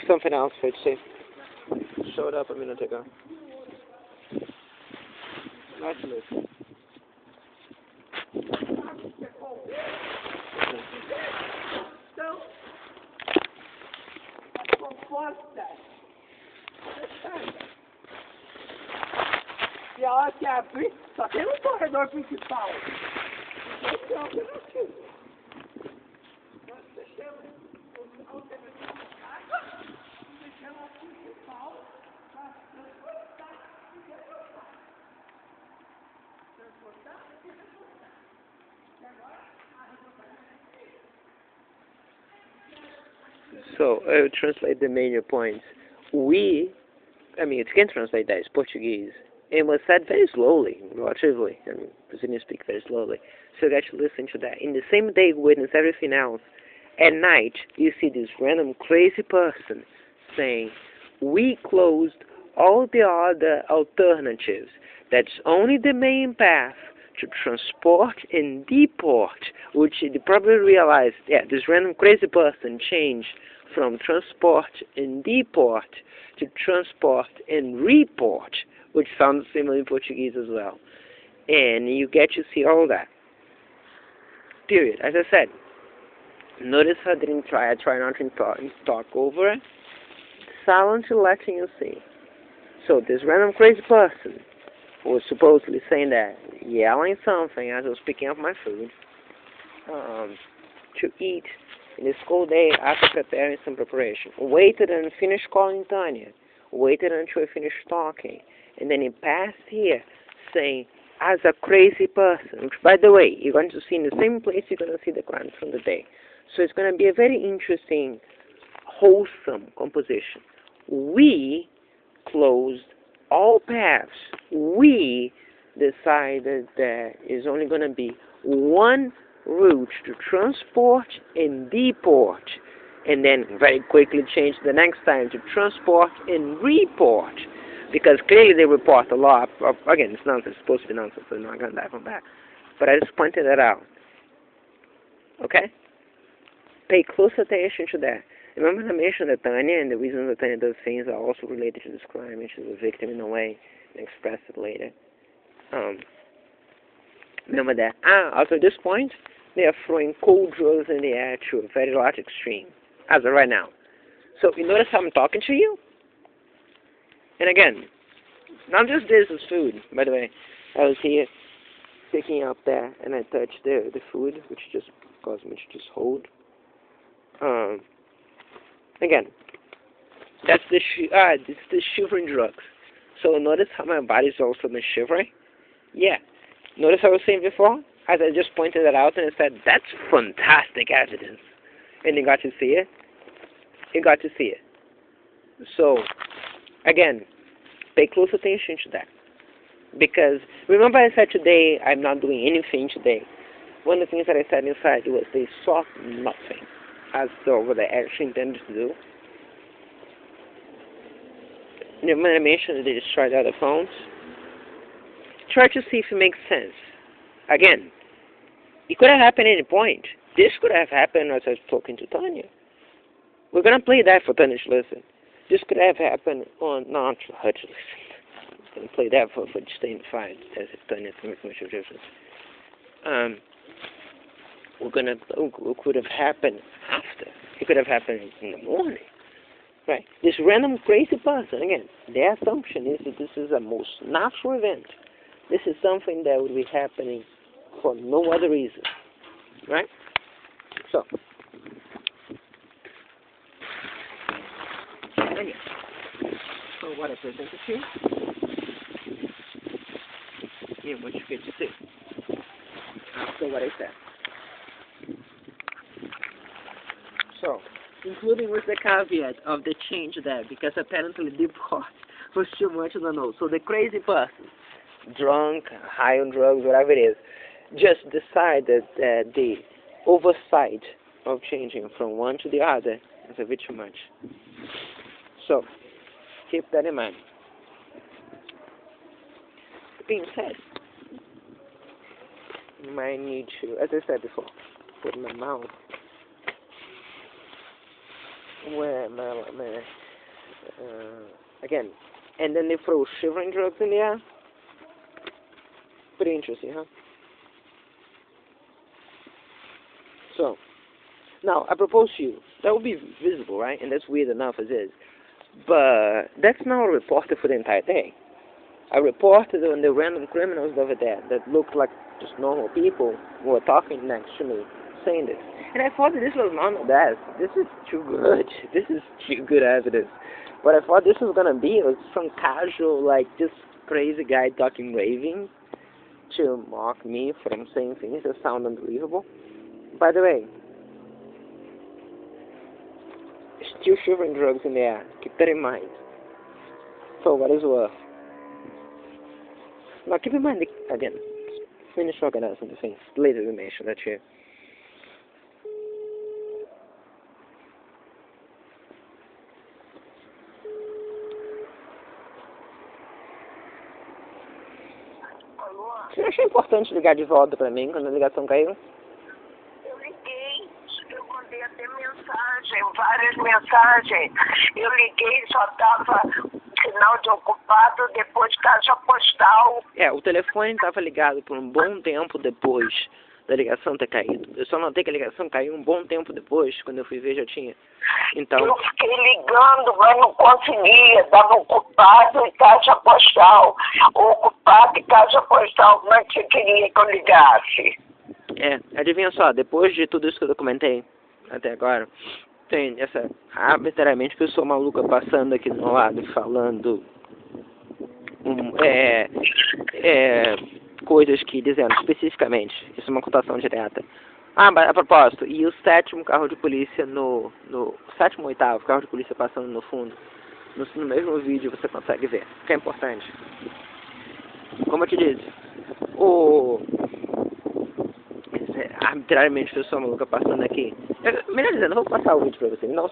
Something else, for see. Showed up a minute ago. Let's listen. E a hora que abrir, só tem um corredor principal. Esse é o alternativo. Nós deixamos a alternativa de água, deixamos a principal para transportar e reforçar. Transportar e reforçar. E agora, a reforçar. So, I will translate the major points. You can translate that, it's Portuguese. It was said very slowly, relatively. Brazilians speak very slowly. So you got to listen to that. In the same day, witness everything else. At night, you see this random crazy person saying, we closed all the other alternatives. That's only the main path to transport and deport, which they probably realized, this random crazy person changed from transport and deport to transport and report, which sounds similar in Portuguese as well. And you get to see all that. Period. As I said, notice how I try not to talk over it. Silently letting you see. So this random crazy person was supposedly saying that, yelling something as I was picking up my food to eat in this cold day after preparing some preparation. Waited and finished calling Tanya. Waited until I finished talking. And then he passed here saying, as a crazy person, which, by the way, you're going to see in the same place you're going to see the crimes from the day. So it's going to be a very interesting, wholesome composition. We closed all paths. We decided there is only going to be one route to transport and deport, and then very quickly change the next time to transport and report, because clearly they report a lot. Again, it's nonsense. It's supposed to be nonsense, so I'm not going to dive on that. But I just pointed that out. Okay? Pay close attention to that. Remember I mentioned that Tanya, and the reason that Tanya does things are also related to this crime, and she's a victim in a way, and express it later. Remember that. Also at this point, they are throwing cold drugs in the air to a very large extreme, as of right now. So you notice how I'm talking to you? And again, not just this is food, by the way. I was here picking up there, and I touched the food, which just caused me to just hold. Again, that's the shivering drugs. So notice how my body's also been shivering? Yeah. Notice I was saying before? As I just pointed that out and I said, that's fantastic evidence. And you got to see it? You got to see it. So, again, pay close attention to that. Because, remember I said today, I'm not doing anything today. One of the things that I said inside was they saw nothing, as though what they actually intended to do. Remember I mentioned that they destroyed other phones? Try to see if it makes sense. Again, it could have happened at any point. This could have happened as I was talking to Tanya. We're going to play that for Tanya to listen. This could have happened on, not her to listen. I'm going to play that for staying fine, as if Tanya thinks much of a difference. It could have happened after. It could have happened in the morning. Right? This random crazy person, again, their assumption is that this is a most natural event. This is something that would be happening for no other reason. Right? So, again, so what I presented to you, and what you get to see after what I said. So, including with the caveat of the change there, because apparently the part was too much on the nose. So the crazy person, drunk, high on drugs, whatever it is, just decided that the oversight of changing from one to the other is a bit too much. So, keep that in mind. Being said, you might need to, as I said before, put in my mouth Again, and then they throw shivering drugs in the air. Pretty interesting, huh? So, now, I propose to you, that would be visible, right? And that's weird enough as is. But that's not a reporter for the entire day. I reported on the random criminals over there that looked like just normal people who were talking next to me, saying this. And I thought that this was none of that. This is too good. This is too good evidence. What I thought this was gonna be was some casual, like, just crazy guy talking raving to mock me for saying things that sound unbelievable. By the way, still shivering drugs in the air. Keep that in mind. For what it's worth. Now keep in mind, again, finish organizing the things. Later we mention that here. Você achou importante ligar de volta pra mim quando a ligação caiu? Eu liguei, eu mandei até mensagem, várias mensagens. Eu liguei, só estava sinal de ocupado, depois caixa postal. O telefone estava ligado por um bom tempo depois da ligação ter caído. Eu só notei que a ligação caiu um bom tempo depois, quando eu fui ver já tinha. Então... Eu fiquei ligando, mas não conseguia, estava ocupado e caixa postal. Ocupado e caixa postal, como é que você queria que eu ligasse? Adivinha só, depois de tudo isso que eu documentei até agora, tem essa arbitrariamente pessoa maluca passando aqui do meu lado falando coisas que dizendo especificamente, isso é uma cotação direta. A propósito, e o sétimo carro de polícia no sétimo ou oitavo carro de polícia passando no fundo, no mesmo vídeo você consegue ver, que é importante. Como eu te disse, arbitrariamente pessoa maluca passando aqui. Melhor dizendo, eu vou passar o vídeo pra você, não,